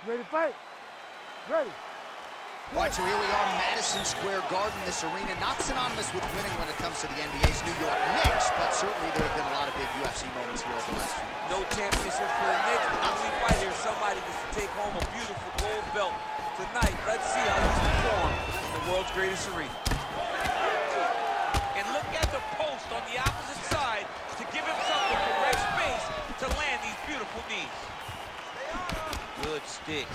Ready to fight? Ready. All right, so here we are, Madison Square Garden. This arena not synonymous with winning when it comes to the NBA's New York Knicks, but certainly there have been a lot of big UFC moments here over the last few years. No championship for the Knicks, but when we fight here, somebody gets to take home a beautiful gold belt. Tonight, let's see how he's performed in the world's greatest arena. And look at the post on the opposite side to give himself the correct space to land these beautiful knees. Good stick.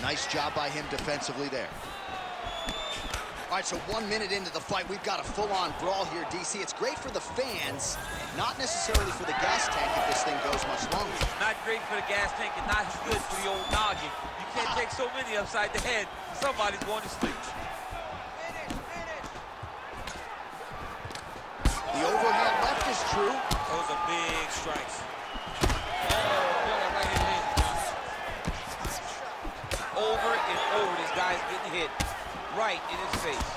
Nice job by him defensively there. All right, so 1 minute into the fight, we've got a full-on brawl here, DC. It's great for the fans, not necessarily for the gas tank if this thing goes much longer. Not great for the gas tank and not good for the old noggin. You can't take so many upside the head. Somebody's going to sleep. The overhand left is true. Those are big strikes. Over and over, this guy's getting hit right in his face.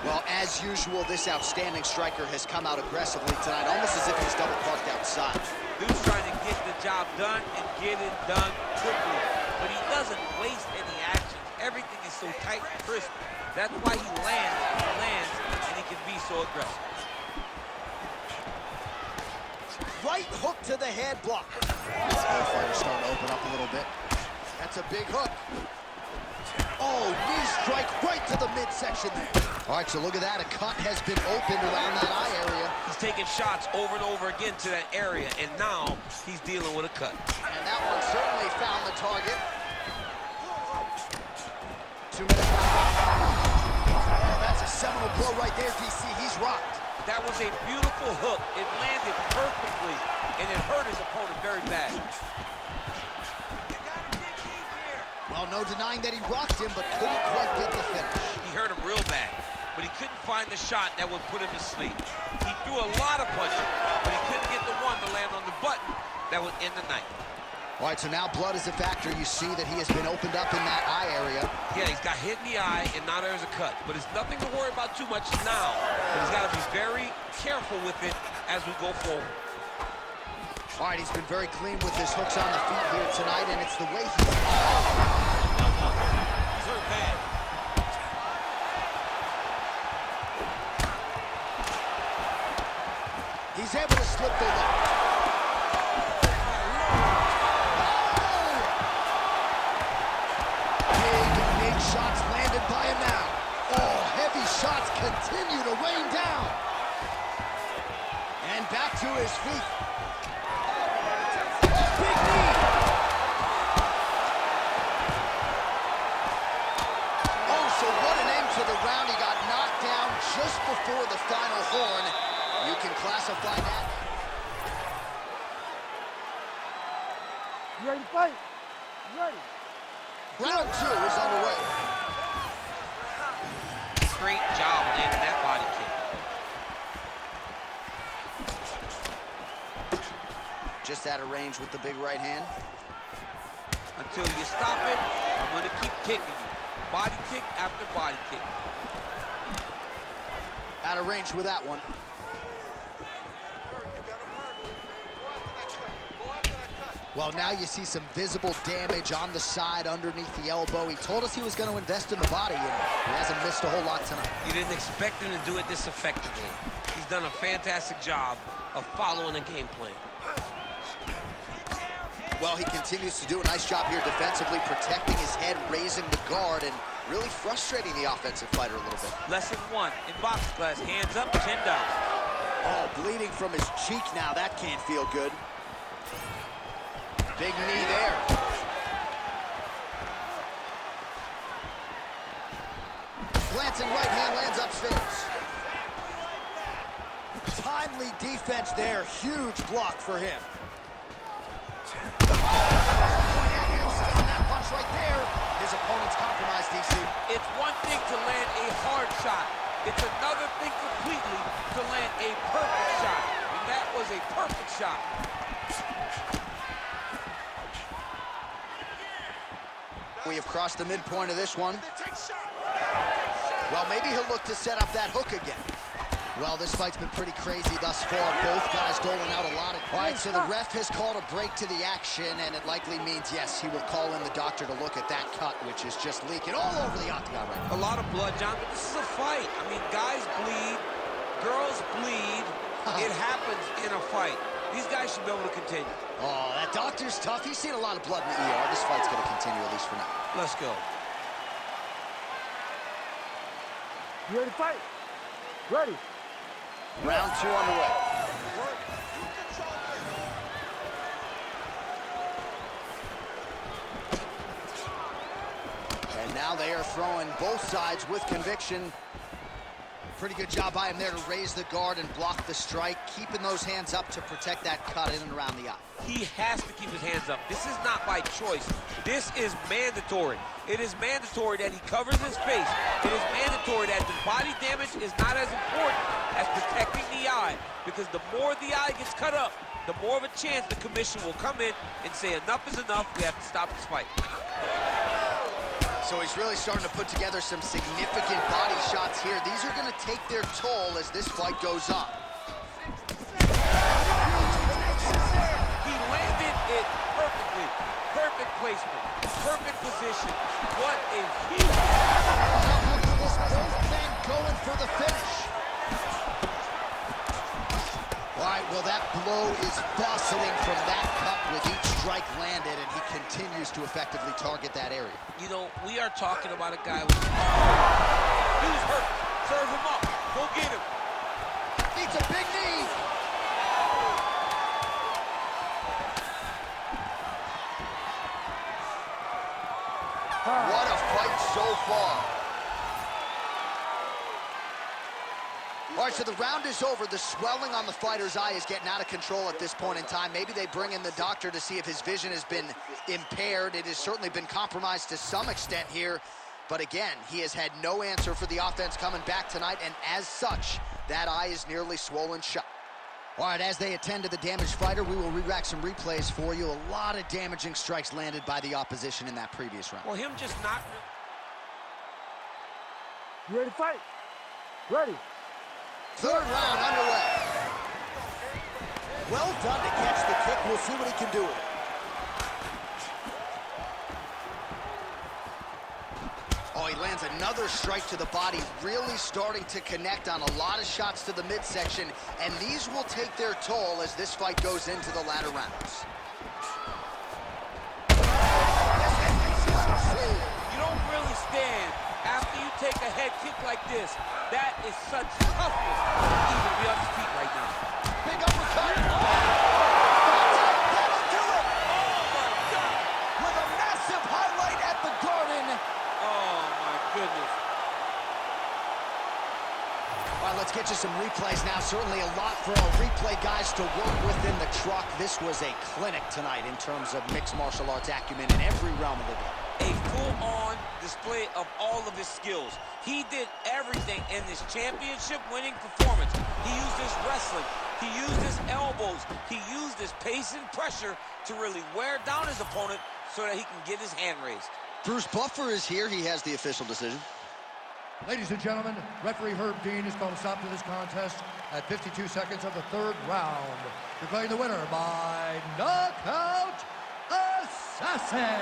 Well, as usual, this outstanding striker has come out aggressively tonight, almost as if he's double parked outside. Dude's trying to get the job done and get it done quickly, but he doesn't waste any actions. Everything is so tight and crisp. That's why he lands, and he can be so aggressive. Right hook to the head blocker. Both fighters starting to open up a little bit. That's a big hook. Oh, knee strike right to the midsection there. All right, so look at that. A cut has been opened around that eye area. He's taking shots over and over again to that area, and now he's dealing with a cut. And that one certainly found the target. 2 minutes. Oh, that's a seminal blow right there, DC. He's rocked. That was a beautiful hook. It landed perfectly, and it hurt his opponent very bad. Well, no denying that he rocked him, but couldn't quite get the finish. He hurt him real bad, but he couldn't find the shot that would put him to sleep. He threw a lot of punches, but he couldn't get the one to land on the button that would end the night. All right, so now blood is a factor. You see that he has been opened up in that eye area. Yeah, he's got hit in the eye, and now there's a cut. But it's nothing to worry about too much now. But he's got to be very careful with it as we go forward. All right, he's been very clean with his hooks on the feet here tonight, and it's the way he's... He's hurt bad. He's able to slip the leg. Big shots landed by him now. Oh, heavy shots continue to rain down. And back to his feet. Big knee. Oh, so what an end to the round. He got knocked down just before the final horn. You can classify that. You ready to fight? You ready? Round 2 is underway. Great job landing that body kick. Just out of range with the big right hand. Until you stop it, I'm going to keep kicking you. Body kick after body kick. Out of range with that one. Well, now you see some visible damage on the side underneath the elbow. He told us he was going to invest in the body, and he hasn't missed a whole lot tonight. You didn't expect him to do it this effectively. He's done a fantastic job of following the game plan. Well, he continues to do a nice job here defensively, protecting his head, raising the guard, and really frustrating the offensive fighter a little bit. Lesson 1 in box class, hands up, chin down. Oh, bleeding from his cheek now. That can't feel good. Big knee there. Glancing right hand lands upstairs. Timely defense there. Huge block for him. That punch right there. His opponent's compromised, DC. It's one thing to land a hard shot. It's another thing completely to land a perfect shot. And that was a perfect shot. We have crossed the midpoint of this one. Well, maybe he'll look to set up that hook again. Well, this fight's been pretty crazy thus far. Both guys doling out a lot of... All right, so the ref has called a break to the action, and it likely means, yes, he will call in the doctor to look at that cut, which is just leaking all over the octagon right now. A lot of blood, John, but this is a fight. I mean, guys bleed, girls bleed. It happens in a fight. These guys should be able to continue. Oh, that doctor's tough. He's seen a lot of blood in the ER. This fight's going to continue, at least for now. Let's go. You ready to fight? Ready. Round 2 underway. And now they are throwing both sides with conviction. Pretty good job by him there to raise the guard and block the strike, keeping those hands up to protect that cut in and around the eye. He has to keep his hands up. This is not by choice. This is mandatory. It is mandatory that he covers his face. It is mandatory that the body damage is not as important as protecting the eye, because the more the eye gets cut up, the more of a chance the commission will come in and say enough is enough, we have to stop this fight. So he's really starting to put together some significant body shots here. These are going to take their toll as this fight goes on. He landed it perfectly. Perfect placement. Perfect position. What a huge... Both men going for the finish. All right, well, that blow is bustling from that cut with each strike landed, and he continues to effectively target that area. You know, we are talking about a guy who's hurt. Serve him up. Go get him. Needs a big knee. What a fight so far. All right, so the round is over. The swelling on the fighter's eye is getting out of control at this point in time. Maybe they bring in the doctor to see if his vision has been impaired. It has certainly been compromised to some extent here. But again, he has had no answer for the offense coming back tonight, and as such, that eye is nearly swollen shut. All right, as they attend to the damaged fighter, we will re-rack some replays for you. A lot of damaging strikes landed by the opposition in that previous round. Well, him just not... You ready to fight? Ready. Third round underway. Well done to catch the kick. We'll see what he can do with it. Oh, he lands another strike to the body, really starting to connect on a lot of shots to the midsection, and these will take their toll as this fight goes into the latter rounds. You don't really stand after you take a head kick like this. That is such toughness to even be on his feet right now. Big uppercut. That'll do it. Oh, my God. With a massive highlight at the Garden. Oh, my goodness. All right, let's get you some replays now. Certainly a lot for our replay guys to work with in the truck. This was a clinic tonight in terms of mixed martial arts acumen in every realm of the game. A full-on display of all of his skills. He did everything in this championship-winning performance. He used his wrestling. He used his elbows. He used his pace and pressure to really wear down his opponent so that he can get his hand raised. Bruce Buffer is here. He has the official decision. Ladies and gentlemen, referee Herb Dean has called a stop to this contest at 52 seconds of the third round, declaring the winner by knockout assassin.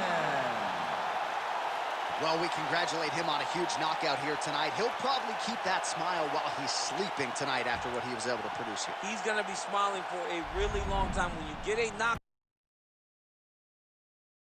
Well, we congratulate him on a huge knockout here tonight. He'll probably keep that smile while he's sleeping tonight after what he was able to produce here. He's going to be smiling for a really long time. When you get a knock